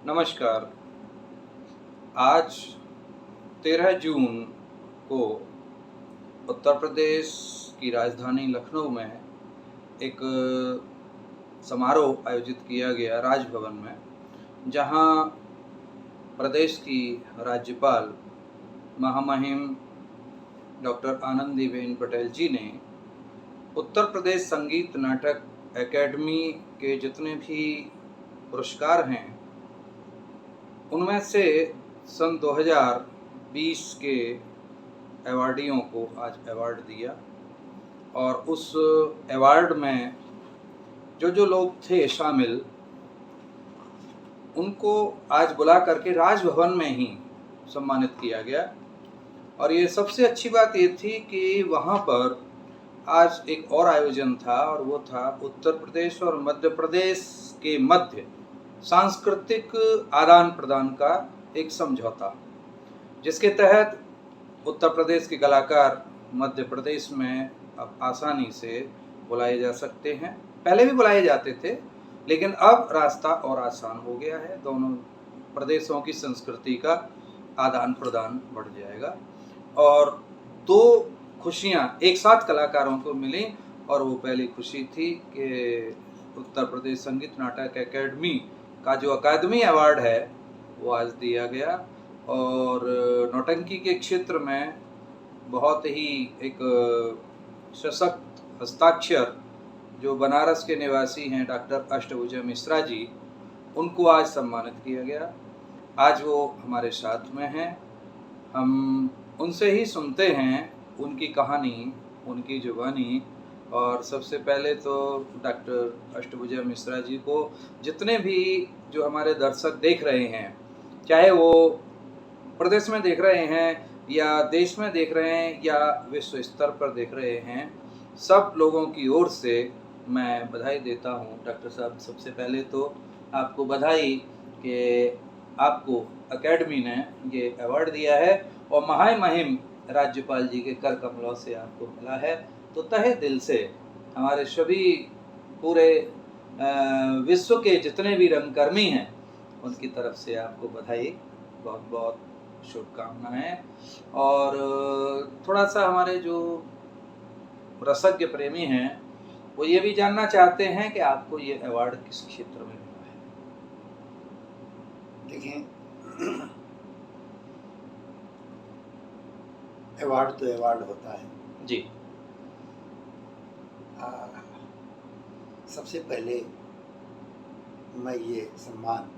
नमस्कार। आज 13 जून को उत्तर प्रदेश की राजधानी लखनऊ में एक समारोह आयोजित किया गया राजभवन में, जहां प्रदेश की राज्यपाल महामहिम डॉक्टर आनंदीबेन पटेल जी ने उत्तर प्रदेश संगीत नाटक अकेडमी के जितने भी पुरस्कार हैं, उनमें से सन 2020 के अवार्डियों को आज अवार्ड दिया। और उस अवार्ड में जो लोग थे शामिल, उनको आज बुला करके राजभवन में ही सम्मानित किया गया। और ये सबसे अच्छी बात ये थी कि वहाँ पर आज एक और आयोजन था, और वो था उत्तर प्रदेश और मध्य प्रदेश के मध्य सांस्कृतिक आदान प्रदान का एक समझौता, जिसके तहत उत्तर प्रदेश के कलाकार मध्य प्रदेश में अब आसानी से बुलाए जा सकते हैं। पहले भी बुलाए जाते थे, लेकिन अब रास्ता और आसान हो गया है। दोनों प्रदेशों की संस्कृति का आदान प्रदान बढ़ जाएगा और दो खुशियां एक साथ कलाकारों को मिली। और वो पहली खुशी थी कि उत्तर प्रदेश संगीत नाटक अकेडमी का जो अकादमी अवार्ड है वो आज दिया गया। और नौटंकी के क्षेत्र में बहुत ही एक सशक्त हस्ताक्षर जो बनारस के निवासी हैं डॉक्टर अष्टभुजा मिश्रा जी, उनको आज सम्मानित किया गया। आज वो हमारे साथ में हैं। हम उनसे ही सुनते हैं उनकी कहानी, उनकी जुबानी। और सबसे पहले तो डॉक्टर अष्टभुजा मिश्रा जी को जितने भी जो हमारे दर्शक देख रहे हैं, चाहे वो प्रदेश में देख रहे हैं या देश में देख रहे हैं या विश्व स्तर पर देख रहे हैं, सब लोगों की ओर से मैं बधाई देता हूं। डॉक्टर साहब, सबसे पहले तो आपको बधाई कि आपको अकेडमी ने ये अवार्ड दिया है और महामहिम राज्यपाल जी के कर कमलों से आपको मिला है। तो तहे दिल से हमारे सभी पूरे विश्व के जितने भी रंगकर्मी हैं, उनकी तरफ से आपको बधाई, बहुत बहुत शुभकामनाएं। और थोड़ा सा हमारे जो रसज्ञ प्रेमी हैं वो ये भी जानना चाहते हैं कि आपको ये अवार्ड किस क्षेत्र में मिला है। देखें, अवार्ड तो अवार्ड होता है जी। सबसे पहले मैं ये सम्मान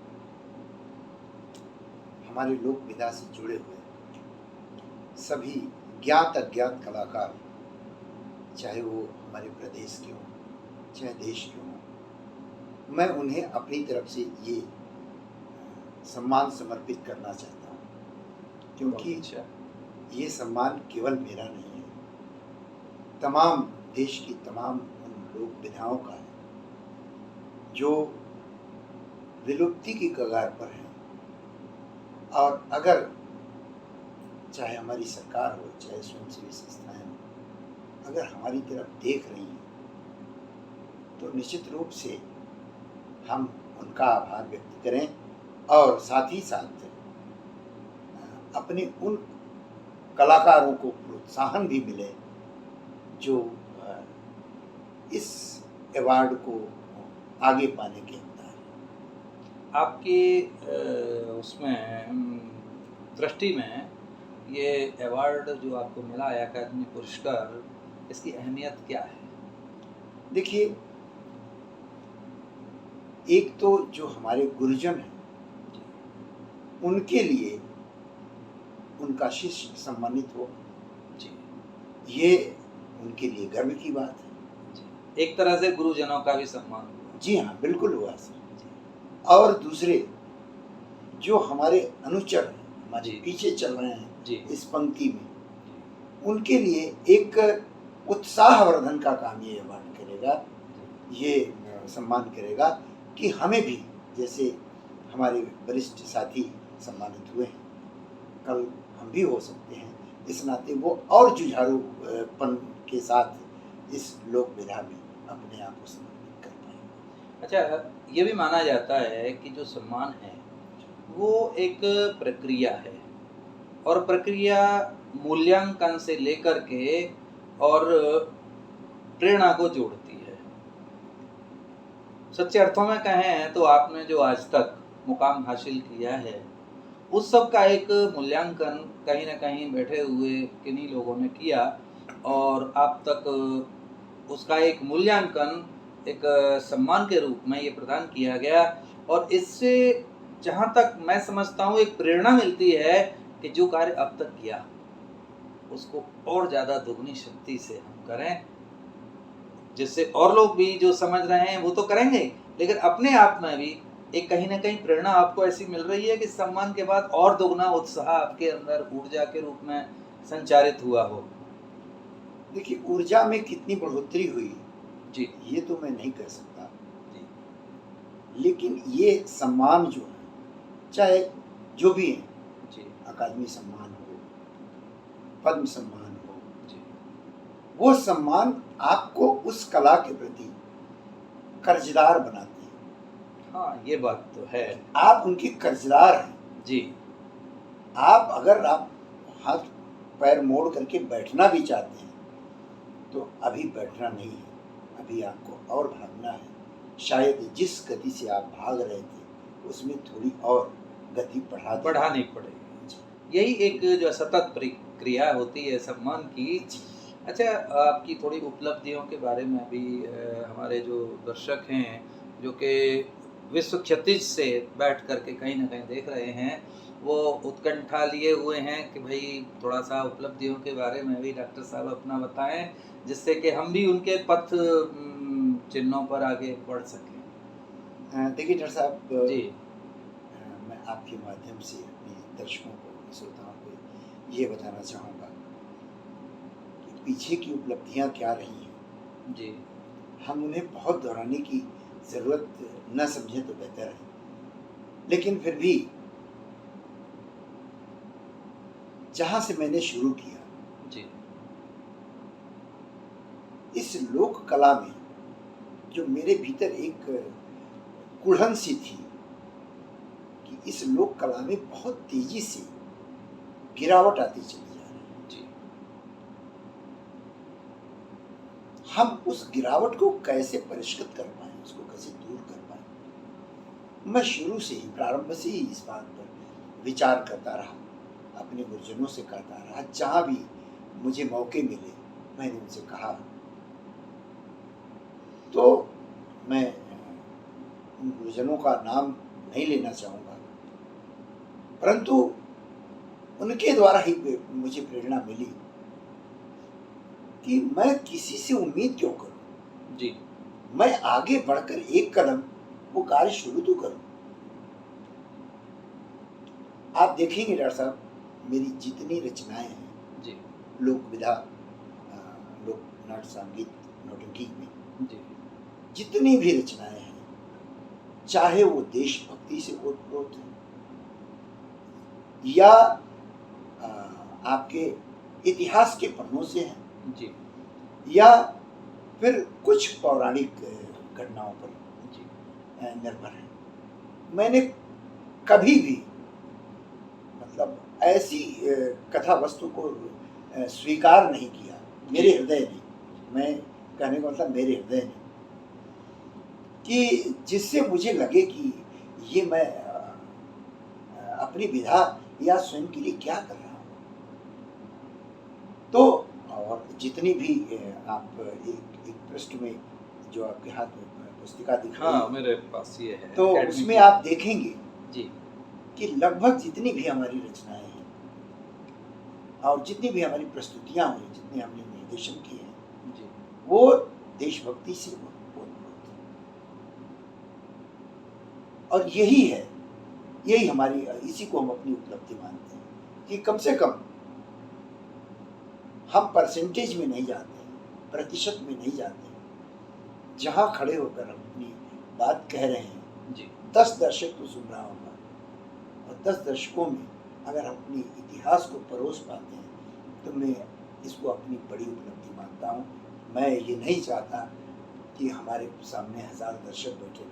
हमारे लोक विधा से जुड़े हुए सभी ज्ञात अज्ञात कलाकार, चाहे वो हमारे प्रदेश के हों चाहे देश के हों, मैं उन्हें अपनी तरफ से ये सम्मान समर्पित करना चाहता हूँ, क्योंकि ये सम्मान केवल मेरा नहीं है, तमाम देश की तमाम उन लोक विधाओं का है जो विलुप्ति की कगार पर हैं। और अगर चाहे हमारी सरकार हो चाहे स्वयंसेवी संस्थाएं हो, अगर हमारी तरफ देख रही हैं तो निश्चित रूप से हम उनका आभार व्यक्त करें और साथ ही साथ अपने उन कलाकारों को प्रोत्साहन भी मिले जो इस अवार्ड को आगे पाने के हकदार हैं। आपकी उसमें दृष्टि में ये अवार्ड जो आपको मिला है, अकादमी पुरस्कार, इसकी अहमियत क्या है? देखिए, एक तो जो हमारे गुरुजन हैं उनके लिए उनका शिष्य सम्मानित हो जी, ये उनके लिए गर्व की बात है। एक तरह से गुरुजनों का भी सम्मान हुआ। जी हाँ, बिल्कुल हुआ सर। और दूसरे जो हमारे अनुचर हैं, हमारे पीछे चल रहे हैं जी, इस पंक्ति में, उनके लिए एक उत्साहवर्धन का काम ये अवार्ड करेगा, ये सम्मान करेगा कि हमें भी, जैसे हमारे वरिष्ठ साथी सम्मानित हुए हैं, कल हम भी हो सकते हैं। इस नाते वो और जुझारूपन के साथ इस लोक विधा में अपने आप को समर्पित कर पाएंगे। अच्छा, ये भी माना जाता है कि जो सम्मान है वो एक प्रक्रिया है, और प्रक्रिया मूल्यांकन से लेकर के और प्रेरणा को जोड़ती है। सच्चे अर्थों में कहें तो आपने जो आज तक मुकाम हासिल किया है, उस सब का एक मूल्यांकन कहीं न कहीं बैठे हुए किन्हीं लोगों ने किया, और आप तक उसका एक मूल्यांकन एक सम्मान के रूप में ये प्रदान किया गया। और इससे जहाँ तक मैं समझता हूँ एक प्रेरणा मिलती है कि जो कार्य अब तक किया, उसको और ज़्यादा दुगनी शक्ति से हम करें, जिससे और लोग भी जो समझ रहे हैं वो तो करेंगे ही, लेकिन अपने आप में भी एक कहीं न कहीं प्रेरणा आपको ऐसी मिल रही है कि सम्मान के बाद और दोगुना उत्साह आपके अंदर ऊर्जा के रूप में संचारित हुआ हो। देखिए, ऊर्जा में कितनी बढ़ोतरी हुई जी, ये तो मैं नहीं कह सकता, जी, लेकिन ये सम्मान जो है, चाहे जो भी है, जी, अकादमी सम्मान हो, पद्म सम्मान हो, जी। वो सम्मान आपको उस कला के प्रति कर्जदार बनाते हैं। हाँ, ये बात तो है। आप उनके कर्जदार हैं। जी, आप अगर आप हाथ पैर मोड़ करके बैठना भी चाहते हैं तो अभी बैठना नहीं है, अभी आपको और भागना है। शायद जिस गति से आप भाग रहे थे उसमें थोड़ी और गति बढ़ा बढ़ानी पड़ेगी। यही एक जो सतत प्रक्रिया होती है सम्मान की। जी। अच्छा, आपकी थोड़ी उपलब्धियों के बारे में भी हमारे जो दर्शक हैं, जो कि विश्व क्षितिज से बैठ कर के कहीं न कहीं देख रहे हैं, वो उत्कंठा लिए हुए हैं कि भई थोड़ा-सा उपलब्धियों के बारे में भी डॉक्टर साहब अपना बताएँ, जिससे कि हम भी उनके पथ चिन्हों पर आगे बढ़ सकें। देखिए डॉक्टर साहब, जी, मैं आपके माध्यम से अपने दर्शकों को, श्रोताओं को ये बताना चाहूँगा कि पीछे की उपलब्धियाँ क्या रही हैं। जी, हम उन्हें बहुत दोहराने की ज़रूरत न समझें तो बेहतर है, लेकिन फिर भी जहाँ से मैंने शुरू किया, जी, इस लोक कला में जो मेरे भीतर एक कुढ़न सी थी कि इस लोक कला में बहुत तेजी से गिरावट आती चली जा रही है। जी, हम उस गिरावट को कैसे परिष्कृत कर पाए, उसको कैसे दूर कर पाए। मैं शुरू से ही, प्रारंभ से ही इस बात पर विचार करता रहा, अपने गुरुजनों से कहता रहा, जहाँ भी मुझे मौके मिले मैंने उनसे कहा। तो मैं उन गुरुजनों का नाम नहीं लेना चाहूँगा, परंतु उनके द्वारा ही मुझे प्रेरणा मिली कि मैं किसी से उम्मीद क्यों करूं, जी, मैं आगे बढ़कर एक कदम वो कार्य शुरू तो करूं। आप देखेंगे डॉक्टर साहब, मेरी जितनी रचनाएं हैं जी, लोक विधा, लोक नाट्य संगीत नौटंकी में, जी, जितनी भी रचनाएं हैं, चाहे वो देशभक्ति से ओतप्रोत हैं या आपके इतिहास के पन्नों से हैं, जी, या फिर कुछ पौराणिक घटनाओं पर जी, निर्भर है, मैंने कभी भी मतलब ऐसी कथा वस्तु को स्वीकार नहीं किया, मेरे हृदय ने, मैं कहने का मतलब मेरे हृदय ने, कि जिससे मुझे लगे कि ये मैं अपनी विधा या स्वयं के लिए क्या कर रहा हूँ। तो और जितनी भी आप एक पृष्ठ में जो आपके हाथ में पुस्तिका दिख रही हाँ, है, मेरे पास ये है तो अकेडमी उसमें की। आप देखेंगे जी, कि लगभग जितनी भी हमारी रचनाएं हैं और जितनी भी हमारी प्रस्तुतियां हुई, जितने हमने निर्देशन किए हैं, जी, वो देशभक्ति से ओतप्रोत हैं। और यही है, यही हमारी, इसी को हम अपनी उपलब्धि मानते हैं कि कम से कम हम परसेंटेज में नहीं जाते हैं, प्रतिशत में नहीं जाते हैं, जहाँ खड़े होकर हम अपनी बात कह रहे हैं, जी, 10 दर्शक तो सुन रहा होगा, और 10 दर्शकों में अगर हम अपने इतिहास को परोस पाते हैं तो मैं इसको अपनी बड़ी उपलब्धि मानता हूँ। मैं ये नहीं चाहता कि हमारे सामने 1000 दर्शक बैठे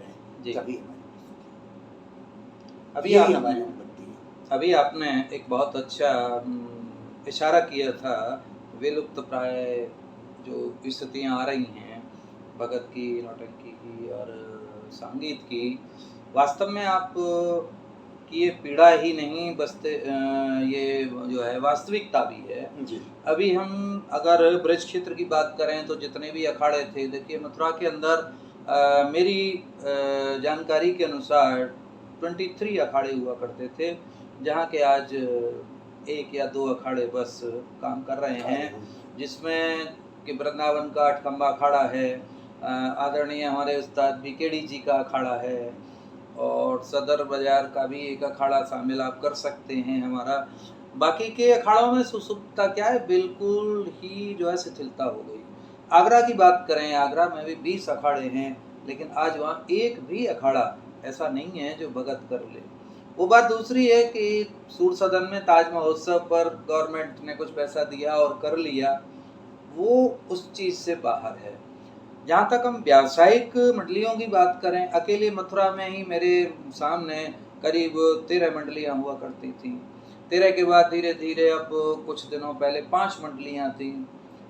जी। रहें तभी हमारी अभी यही आप हमारी उपलब्धि है। अभी आपने एक बहुत अच्छा इशारा किया था विलुप्त प्राय जो स्थितियाँ आ रही हैं भगत की, नौटंकी की और संगीत की। वास्तव में आप की ये पीड़ा ही नहीं ये जो है वास्तविकता भी है। जी अभी हम अगर ब्रज क्षेत्र की बात करें तो जितने भी अखाड़े थे, देखिए मथुरा के अंदर मेरी जानकारी के अनुसार 23 अखाड़े हुआ करते थे, जहाँ के आज 1 या 2 अखाड़े बस काम कर रहे हैं, जिसमें कि वृंदावन का आठखंबा अखाड़ा है, आदरणीय हमारे उस्ताद बीकेडी जी का अखाड़ा है और सदर बाजार का भी एक अखाड़ा शामिल आप कर सकते हैं हमारा। बाकी के अखाड़ों में सुसुप्तता क्या है, बिल्कुल ही जो है शिथिलता हो गई। आगरा की बात करें, आगरा में भी 20 अखाड़े हैं, लेकिन आज वहाँ एक भी अखाड़ा ऐसा नहीं है जो भगत कर ले। वो बात दूसरी है कि सूर सदन में ताज महोत्सव पर गवर्नमेंट ने कुछ पैसा दिया और कर लिया, वो उस चीज़ से बाहर है। जहाँ तक हम व्यावसायिक मंडलियों की बात करें, अकेले मथुरा में ही मेरे सामने करीब 13 मंडलियाँ हुआ करती थीं। 13 के बाद धीरे धीरे अब कुछ दिनों पहले 5 मंडलियाँ थीं,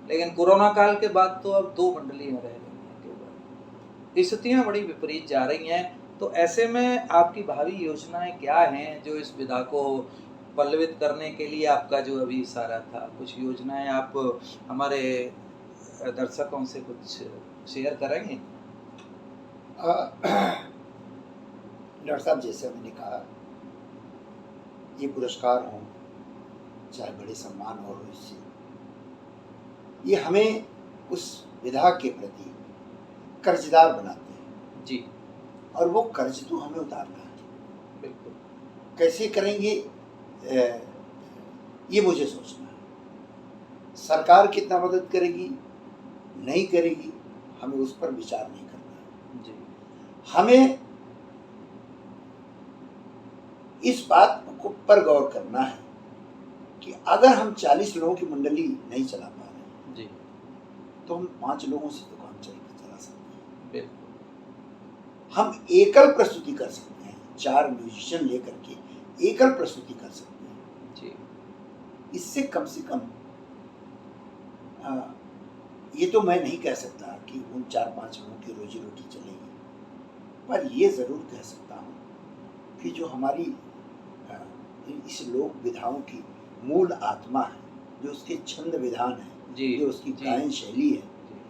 लेकिन कोरोना काल के बाद तो अब 2 मंडलियाँ रह गई हैं केवल। स्थितियाँ बड़ी विपरीत जा रही हैं। तो ऐसे में आपकी भावी योजनाएं क्या हैं जो इस विधा को पल्लवित करने के लिए आपका जो अभी इशारा था, कुछ योजनाएं आप हमारे दर्शकों से कुछ शेयर करेंगे? डॉक्टर साहब, जैसे मैंने कहा, ये पुरस्कार हों चाहे बड़े सम्मान हो, इससे ये हमें उस विधा के प्रति कर्जदार बनाते हैं जी और वो कर्ज तो हमें उतारना है। बिल्कुल। कैसे करेंगे ये मुझे सोचना है। सरकार कितना मदद करेगी नहीं करेगी, हमें उस पर विचार नहीं करना है। जी हमें इस बात को पर गौर करना है कि अगर हम 40 लोगों की मंडली नहीं चला पा रहे जी तो हम 5 लोगों से तो काम चला सकते हैं। बिल्कुल। हम एकल प्रस्तुति कर सकते हैं, 4 म्यूजिशियन लेकर के एकल प्रस्तुति कर सकते हैं। जी इससे कम से कम ये तो मैं नहीं कह सकता कि उन 4-5 लोगों की रोजी रोटी चलेगी, पर ये ज़रूर कह सकता हूँ कि जो हमारी इस लोक विधाओं की मूल आत्मा है, जो उसके छंद विधान है, जी जो उसकी जी गायन शैली है, जी,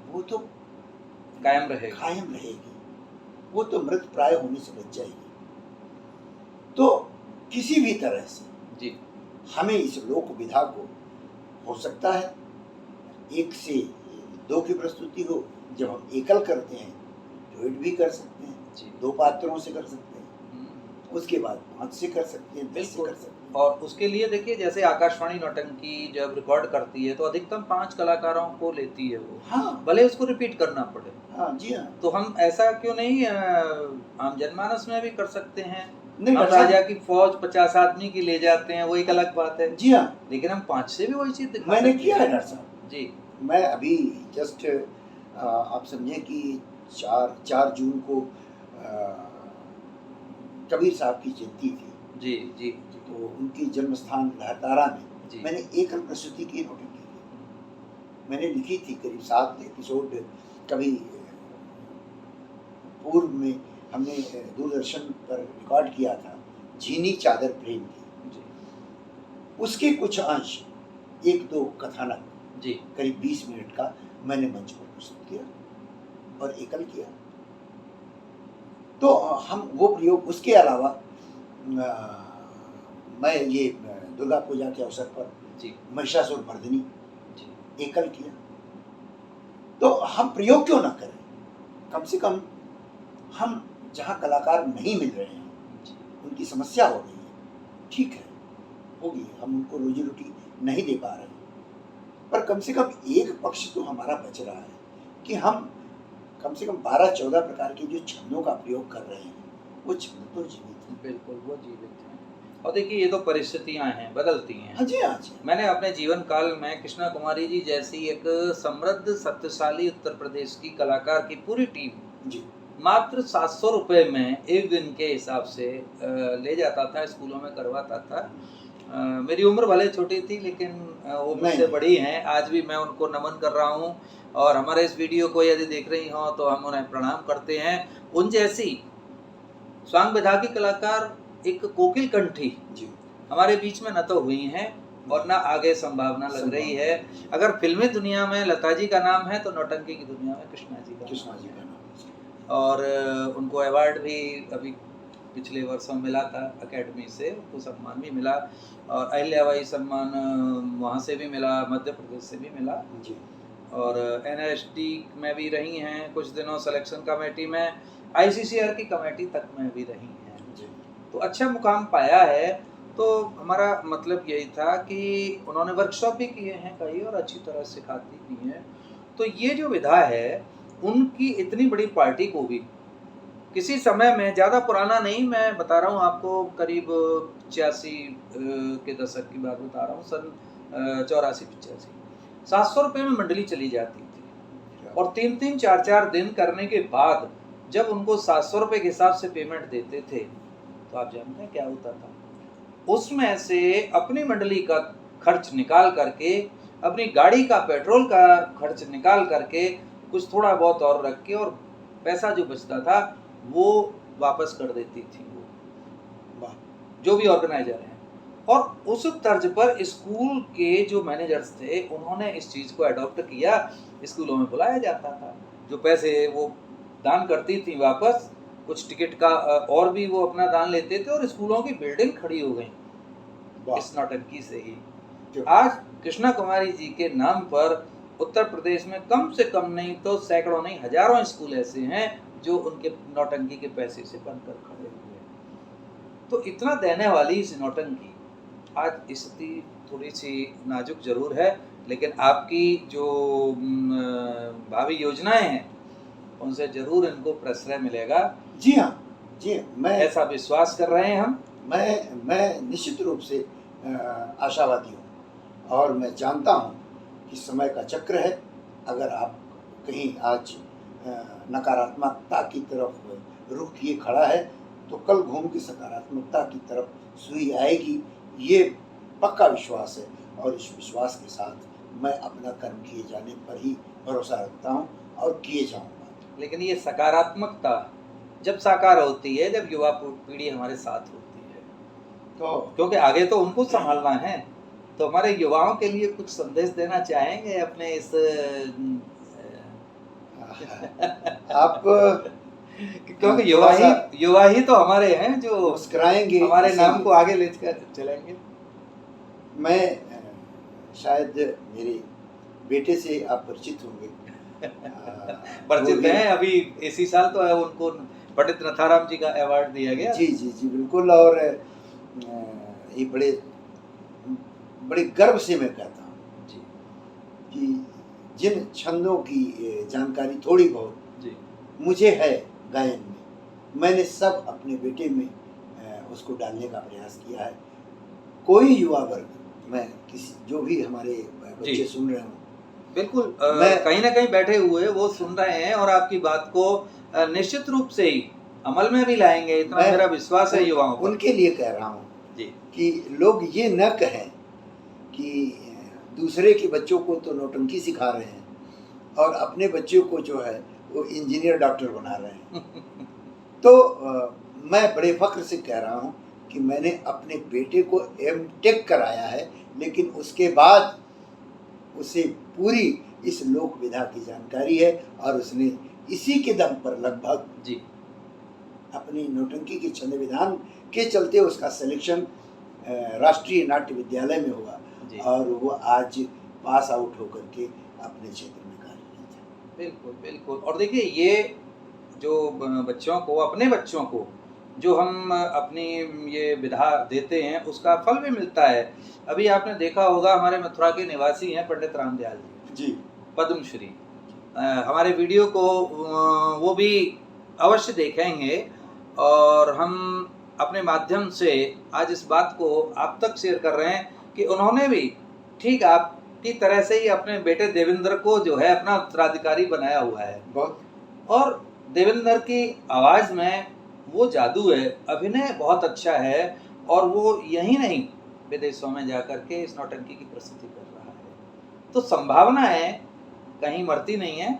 वो तो कायम रहेगा। कायम रहेगी, वो तो मृत प्राय होने से बच जाएगी। तो किसी भी तरह से जी हमें इस लोक विधा को, हो सकता है 1 से 2 की प्रस्तुति हो, जब हम एकल करते हैं ड्यूएट भी कर सकते हैं, जी 2 पात्रों से कर सकते हैं, हम्म, उसके बाद 5 से कर सकते हैं, 10 से बिल्कुल। कर सकते हैं। और उसके लिए देखिए, जैसे आकाशवाणी नौटंकी जब रिकॉर्ड करती है तो अधिकतम 5 कलाकारों को लेती है वो, हाँ भले उसको रिपीट करना पड़े। हाँ, जी हाँ। तो हम ऐसा क्यों नहीं आम जनमानस में भी कर सकते हैं। नहीं हम डॉक्टर साहब, राजा की फौज 50 आदमी की ले जाते हैं, वो एक अलग बात है, जी हाँ, लेकिन हम 5 से भी वही चीज दिखा मैंने सकते किया है हैं। डॉक्टर साहब। जी मैं अभी जस्ट आप समझे कि 4 जून को कबीर साहब की जयंती थी, जी जी जी तो उनकी जन्म स्थान लहरतारा में जी मैंने एकल प्रस्तुति की नौटंकी की। मैंने लिखी थी करीब 7 एपिसोड। कभी पूर्व में हमने दूरदर्शन पर रिकॉर्ड किया था, झीनी चादर प्रेम की, जी उसके कुछ अंश, 1-2 कथानक जी करीब 20 मिनट का मैंने मंच पर प्रस्तुत किया और एकल किया। तो हम वो प्रयोग, उसके अलावा मैं ये दुर्गा पूजा के अवसर पर जी महिषासुर मर्दिनी जी एकल किया। तो हम प्रयोग क्यों ना करें? कम से कम हम जहाँ कलाकार नहीं मिल रहे हैं, जी उनकी समस्या हो रही है, ठीक है, होगी, हम उनको रोजी रोटी नहीं दे पा रहे हैं, पर कम से कम एक पक्ष तो हमारा बच रहा है कि हम कम से कम 12-14 प्रकार के जो छंदों का प्रयोग कर रहे हैं, वो छंद तो जीवित हैं। बिल्कुल वो जीवित हैं। और देखिए, ये तो परिस्थितियां हैं, बदलती हैं। हाँ जी, हाँ जी। मैंने अपने जीवन काल में कृष्णा कुमारी जी जैसी एक समृद्ध शक्तिशाली उत्तर प्रदेश की कलाकार की पूरी टीम जी मात्र 700 रुपये में एक दिन के हिसाब से ले जाता था, स्कूलों में करवाता था। मेरी उम्र भले छोटी थी, लेकिन वो मुझसे नहीं। बड़ी हैं। आज भी मैं उनको नमन कर रहा हूँ, और हमारे इस वीडियो को यदि देख रही हों तो हम उन्हें प्रणाम करते हैं। उन जैसी स्वांग विधा की कलाकार, एक कोकिल कंठी जी। हमारे बीच में न तो हुई हैं और न आगे संभावना लग रही है। अगर फिल्मी दुनिया में लता जी का नाम है, तो नौटंकी की दुनिया में कृष्णा जी का नाम है। और उनको अवार्ड भी अभी पिछले वर्षों मिला था अकेडमी से, उनको सम्मान भी मिला, और अहिल्याबाई सम्मान वहाँ से भी मिला, मध्य प्रदेश से भी मिला जी। और NSD में भी रही हैं कुछ दिनों, सिलेक्शन कमेटी में, ICCR की कमेटी तक में भी रही हैं जी। तो अच्छा मुकाम पाया है। तो हमारा मतलब यही था कि उन्होंने वर्कशॉप भी किए हैं कई, और अच्छी तरह सिखाती भी हैं। तो ये जो विधा है, उनकी इतनी बड़ी पार्टी को भी किसी समय में, ज़्यादा पुराना नहीं, मैं बता रहा हूँ आपको, करीब 85 के दशक की बात बता रहा हूँ, सन 84-85, 700 रुपये में मंडली चली जाती थी। और 3-3, 4-4 दिन करने के बाद जब उनको 700 रुपये के हिसाब से पेमेंट देते थे, तो आप जानते हैं क्या होता था? उसमें से अपनी मंडली का खर्च निकाल करके, अपनी गाड़ी का पेट्रोल का खर्च निकाल करके, कुछ थोड़ा बहुत और रख के, और पैसा जो बचता था वो वापस कर देती थी वो, जो भी ऑर्गेनाइजर हैं। और उस तर्ज पर स्कूल के जो मैनेजर्स थे, उन्होंने इस चीज़ को अडॉप्ट किया। स्कूलों में बुलाया जाता था, जो पैसे वो दान करती थी वापस, कुछ टिकट का और भी वो अपना दान लेते थे, और स्कूलों की बिल्डिंग खड़ी हो गई इस नौटंकी से ही। आज कृष्णा कुमारी जी के नाम पर उत्तर प्रदेश में कम से कम नहीं तो सैकड़ों नहीं, हजारों स्कूल ऐसे हैं जो उनके नौटंकी के पैसे से बनकर खड़े हुए हैं। तो इतना देने वाली इस नौटंकी, आज स्थिति थोड़ी सी नाजुक जरूर है, लेकिन आपकी जो भावी योजनाएं हैं, उनसे जरूर इनको प्रश्रय मिलेगा। जी हाँ, जी हाँ, मैं ऐसा विश्वास कर रहे हैं हम। मैं निश्चित रूप से आशावादी हूँ, और मैं जानता हूँ कि समय का चक्र है। अगर आप कहीं आज नकारात्मकता की तरफ रुख किए खड़ा है, तो कल घूम के सकारात्मकता की तरफ सुई आएगी, ये पक्का विश्वास है। और इस विश्वास के साथ मैं अपना कर्म किए जाने पर ही भरोसा रखता हूँ, और किए जाऊँगा। लेकिन ये सकारात्मकता जब साकार होती है, जब युवा पीढ़ी हमारे साथ होती है, तो क्योंकि आगे तो उनको संभालना है। तो हमारे युवाओं के लिए कुछ संदेश देना चाहेंगे अपने इस आप क्योंकि युवा ही तो हमारे हैं जो मुस्कुराएंगे, हमारे नाम को आगे लेकर चलेंगे। मैं शायद मेरे बेटे से आप परिचित होंगे। परिचित हैं, अभी इसी साल तो है उनको पंडित नथाराम जी का अवार्ड दिया गया। जी जी जी बिल्कुल। और ये बड़े गर्व से मैं कहता हूँ जी कि जिन छंदों की जानकारी थोड़ी बहुत जी मुझे है गायन में, मैंने सब अपने बेटे में उसको डालने का प्रयास किया है। कोई युवा वर्ग, मैं किसी जो भी हमारे बच्चे सुन रहे हों, बिल्कुल कहीं ना कहीं बैठे हुए वो सुन रहे हैं, और आपकी बात को निश्चित रूप से ही अमल में भी लाएंगे, इतना मेरा विश्वास है युवाओं पर। उनके लिए कह रहा हूँ जी कि लोग ये न कहें कि दूसरे के बच्चों को तो नौटंकी सिखा रहे हैं, और अपने बच्चों को जो है वो इंजीनियर डॉक्टर बना रहे हैं। तो मैं बड़े फख्र से कह रहा हूँ कि मैंने अपने बेटे को M.Tech कराया है, लेकिन उसके बाद उसे पूरी इस लोक विधा की जानकारी है, और उसने इसी के दम पर लगभग जी अपनी नौटंकी के छंद विधान के चलते उसका सिलेक्शन राष्ट्रीय नाट्य विद्यालय में हुआ, और वो आज पास आउट होकर के अपने क्षेत्र में कार्यरत है। बिल्कुल बिल्कुल। और देखिए, ये जो बच्चों को, अपने बच्चों को जो हम अपनी ये विधा देते हैं, उसका फल भी मिलता है। अभी आपने देखा होगा, हमारे मथुरा के निवासी हैं पंडित रामदयाल जी, पद्मश्री। हमारे वीडियो को वो भी अवश्य देखेंगे, और हम अपने माध्यम से आज इस बात को आप तक शेयर कर रहे हैं कि उन्होंने भी ठीक आपकी तरह से ही अपने बेटे देवेंद्र को जो है अपना उत्तराधिकारी बनाया हुआ है। और देवेंद्र की आवाज़ में वो जादू है, अभिनय बहुत अच्छा है और वो यही नहीं विदेशों में जाकर के इस नौटंकी की प्रस्तुति कर रहा है। तो संभावनाएं कहीं मरती नहीं है,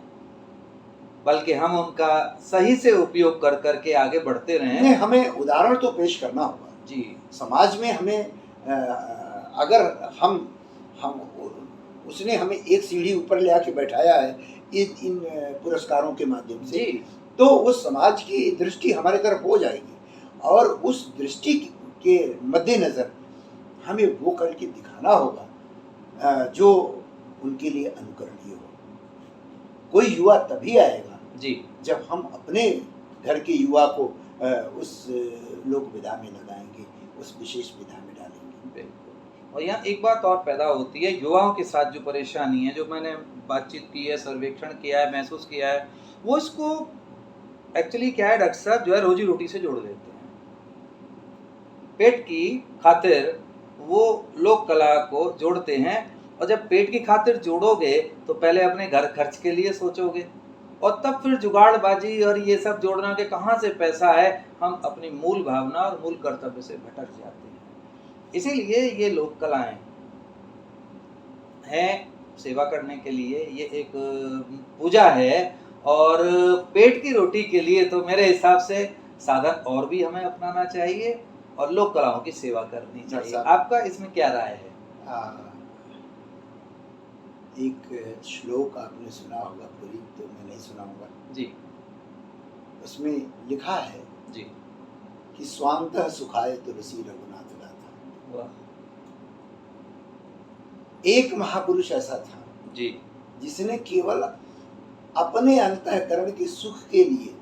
बल्कि हम उनका सही से उपयोग कर करके आगे बढ़ते नहीं, रहें। हमें उदाहरण तो पेश करना होगा जी, समाज में। हमें अगर हम उसने हमें एक सीढ़ी ऊपर ले आके बैठाया है इन पुरस्कारों के माध्यम से, जी, तो उस समाज की दृष्टि हमारे तरफ हो जाएगी और उस दृष्टि के मद्देनज़र हमें वो करके दिखाना होगा जो उनके लिए अनुकरणीय हो। कोई युवा तभी आएगा जी, जब हम अपने घर के युवा को उस लोक विधा में लगाएंगे, उस विशेष विधा में डालेंगे। बिल्कुल। और यहाँ एक बात और पैदा होती है, युवाओं के साथ जो परेशानी है, जो मैंने बातचीत की है, सर्वेक्षण किया है, महसूस किया है, वो इसको एक्चुअली क्या है डॉक्टर साहब, जो है रोजी रोटी से जोड़ देते हैं। पेट की खातिर वो लोक कला को जोड़ते हैं, और जब पेट की खातिर जोड़ोगे तो पहले अपने घर खर्च के लिए सोचोगे और तब फिर जुगाड़बाजी और ये सब जोड़ना कि कहाँ से पैसा है, हम अपनी मूल भावना और मूल कर्तव्य से भटक जाते हैं। इसीलिए ये लोक कलाएं हैं सेवा करने के लिए, ये एक पूजा है, और पेट की रोटी के लिए तो मेरे हिसाब से साधन और भी हमें अपनाना चाहिए और लोक कलाओं की सेवा करनी चाहिए। आपका इसमें क्या राय है? एक श्लोक आपने सुना होगा, पूरी तो मैं नहीं सुनाऊंगा जी। उसमें लिखा है जी कि स्वांतः सुखाय तुलसी रघुनाथ गाथा। वाह। एक महापुरुष ऐसा था जी जिसने केवल अपने अंतःकरण के सुख के लिए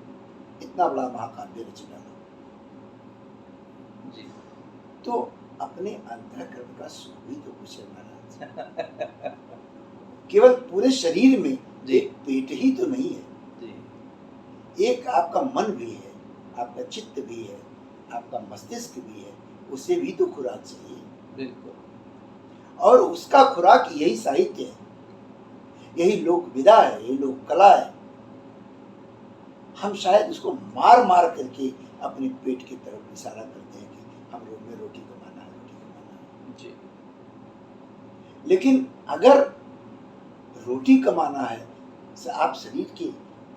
इतना बड़ा महाकाव्य रच डाला। जी तो अपने अंतःकरण का सुख भी तो कुछ है महाराज। केवल पूरे शरीर में जी। एक पेट ही तो नहीं है जी। एक आपका मन भी है, आपका चित्त भी है, आपका मस्तिष्क भी है, उसे भी तो खुराक चाहिए। बिल्कुल। और उसका खुराक यही साहित्य है, यही लोक विधा है, यही लोक कला है। हम शायद उसको मार मार करके अपने पेट की तरफ इशारा करते हैं कि हम लोग में रोटी कमाना है, रोटी कमाना है। जी। लेकिन अगर रोटी कमाना है तो आप शरीर के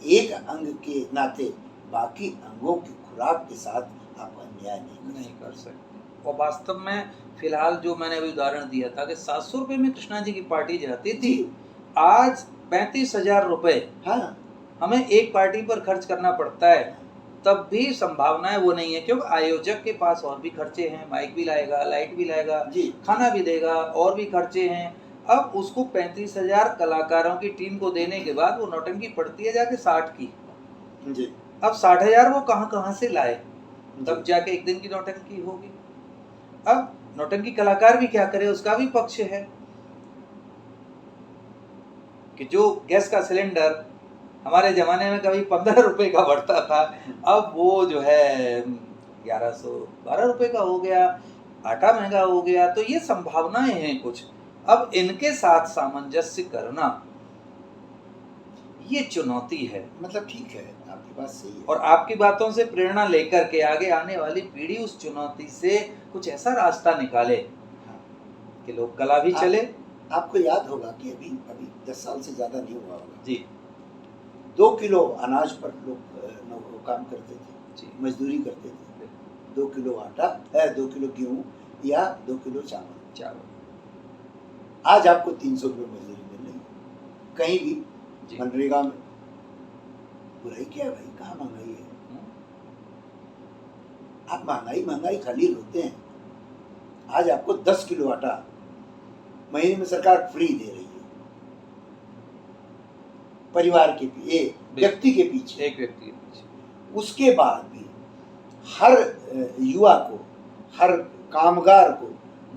एक अंग के नाते बाकी अंगों की खुराक के साथ आप अन्याय नहीं कर सकते। और वास्तव में फिलहाल जो मैंने अभी उदाहरण दिया था कि 700 रुपये में कृष्णा जी की पार्टी जाती थी, आज 35,000 रुपये हाँ हमें एक पार्टी पर खर्च करना पड़ता है। तब भी संभावनाएं वो नहीं है, क्योंकि आयोजक के पास और भी खर्चे हैं, माइक भी लाएगा, लाइट भी लाएगा, खाना भी देगा, और भी खर्चे हैं। अब उसको 35,000 कलाकारों की टीम को देने के बाद वो नौटंकी पड़ती है जाके 60 की जी। अब 60,000 वो कहाँ से लाए, तब जाके एक दिन की नौटंकी होगी। अब नौटंकी कलाकार भी क्या करे, उसका भी पक्ष है कि जो गैस का सिलेंडर हमारे ज़माने में कभी 15 रुपए का बढ़ता था, अब वो जो है 1112 रुपए का हो गया, आटा महंगा हो गया। तो ये संभावनाएं हैं कुछ, अब इनके साथ सामंजस्य करना ये चुनौती है। मतलब ठीक है, आपकी बात सही है। और आपकी बातों से प्रेरणा लेकर के आगे आने वाली पीढ़ी उस चुनौती से कुछ ऐसा रास्ता निकाले कि लोक कला भी चले। आपको याद होगा कि अभी 10 साल से ज़्यादा नहीं हुआ होगा जी, 2 किलो अनाज पर लोग काम करते थे जी, मजदूरी करते थे। 2 किलो आटा 2 किलो गेहूँ या 2 किलो चावल। आज आपको 300 रुपये मजदूरी मिल रही है कहीं भी, मनरेगा में। बुराई क्या है भाई, कहाँ महंगाई है? आप महंगाई खाली रोते हैं। आज आपको 10 किलो आटा महीने में सरकार फ्री दे रही है, परिवार के एक व्यक्ति के पीछे। उसके बाद भी हर युवा को, हर कामगार को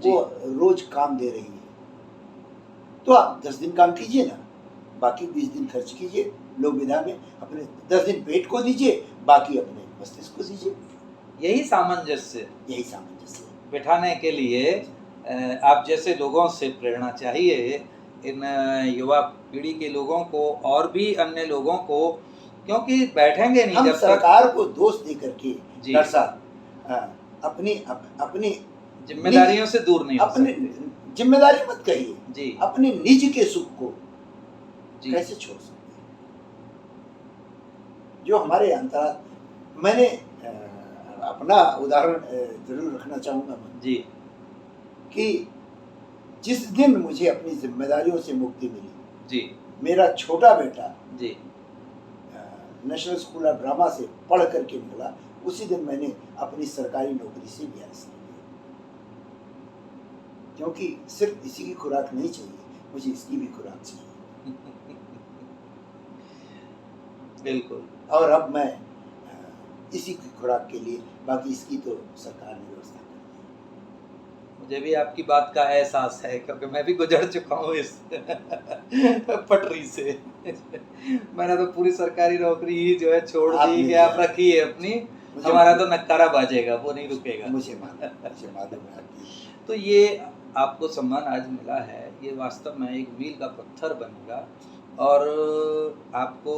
वो रोज काम दे रही है। तो आप 10 दिन काम कीजिए ना, बाकी 20 दिन खर्च कीजिए लोक विधा में, अपने 10 दिन पेट को दीजिए, बाकी अपने मस्तिष्क को दीजिए। यही सामंजस्य बिठाने के लिए आप जैसे लोगों से प्रेरणा चाहिए। इन युवा पीढ़ी के लोगों को और भी अन्य लोगों को क्योंकि बैठेंगे नहीं हम जब तक। सरकार को दोष दे करके जी। डॉक्टर साहब अपनी जिम्मेदारियों से दूर नहीं हो अपनी सकते। जिम्मेदारी मत कहिए, जी अपने निज के सुख को जी कैसे छोड़ सकते हैं? जो हमारे अंतर, मैंने अपना उदाहरण जरूर रखना चाहूंगा मैं जी कि जिस दिन मुझे अपनी जिम्मेदारियों से मुक्ति मिली, जी मेरा छोटा बेटा जी नेशनल स्कूल ऑफ ड्रामा से पढ़ करके निकला, उसी दिन मैंने अपनी सरकारी नौकरी से भी आलस कर दिया, क्योंकि सिर्फ इसी की खुराक नहीं चाहिए, मुझे इसकी भी खुराक चाहिए। बिल्कुल। और अब मैं इसी की खुराक के लिए, बाकी इसकी तो सरकार ने व्यवस्था कर दी। मुझे भी आपकी बात का एहसास है, क्योंकि मैं भी गुजर चुका हूँ इस पटरी से। मैंने तो पूरी सरकारी नौकरी ही जो है छोड़ दी कि आप रखी है अपनी, हमारा तो नक्कारा बाजेगा, वो नहीं रुकेगा। मुझे मालूम है। तो ये आपको सम्मान आज मिला है, ये वास्तव में एक मील का पत्थर बनेगा और आपको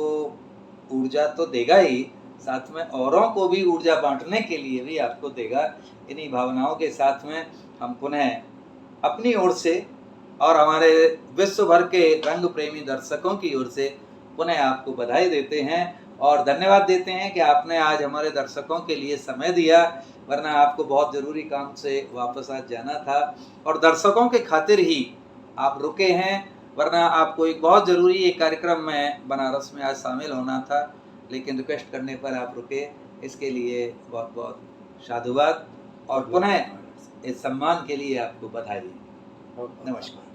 ऊर्जा तो देगा ही, साथ में औरों को भी ऊर्जा बांटने के लिए भी आपको देगा। इन्हीं भावनाओं के साथ में हम पुनः अपनी ओर से और हमारे विश्व भर के रंग प्रेमी दर्शकों की ओर से पुनः आपको बधाई देते हैं और धन्यवाद देते हैं कि आपने आज हमारे दर्शकों के लिए समय दिया, वरना आपको बहुत ज़रूरी काम से वापस आज जाना था और दर्शकों के खातिर ही आप रुके हैं, वरना आपको एक बहुत ज़रूरी एक कार्यक्रम में बनारस में आज शामिल होना था, लेकिन रिक्वेस्ट करने पर आप रुके। इसके लिए बहुत बहुत साधुवाद और पुनः इस सम्मान के लिए आपको बधाई। नमस्कार।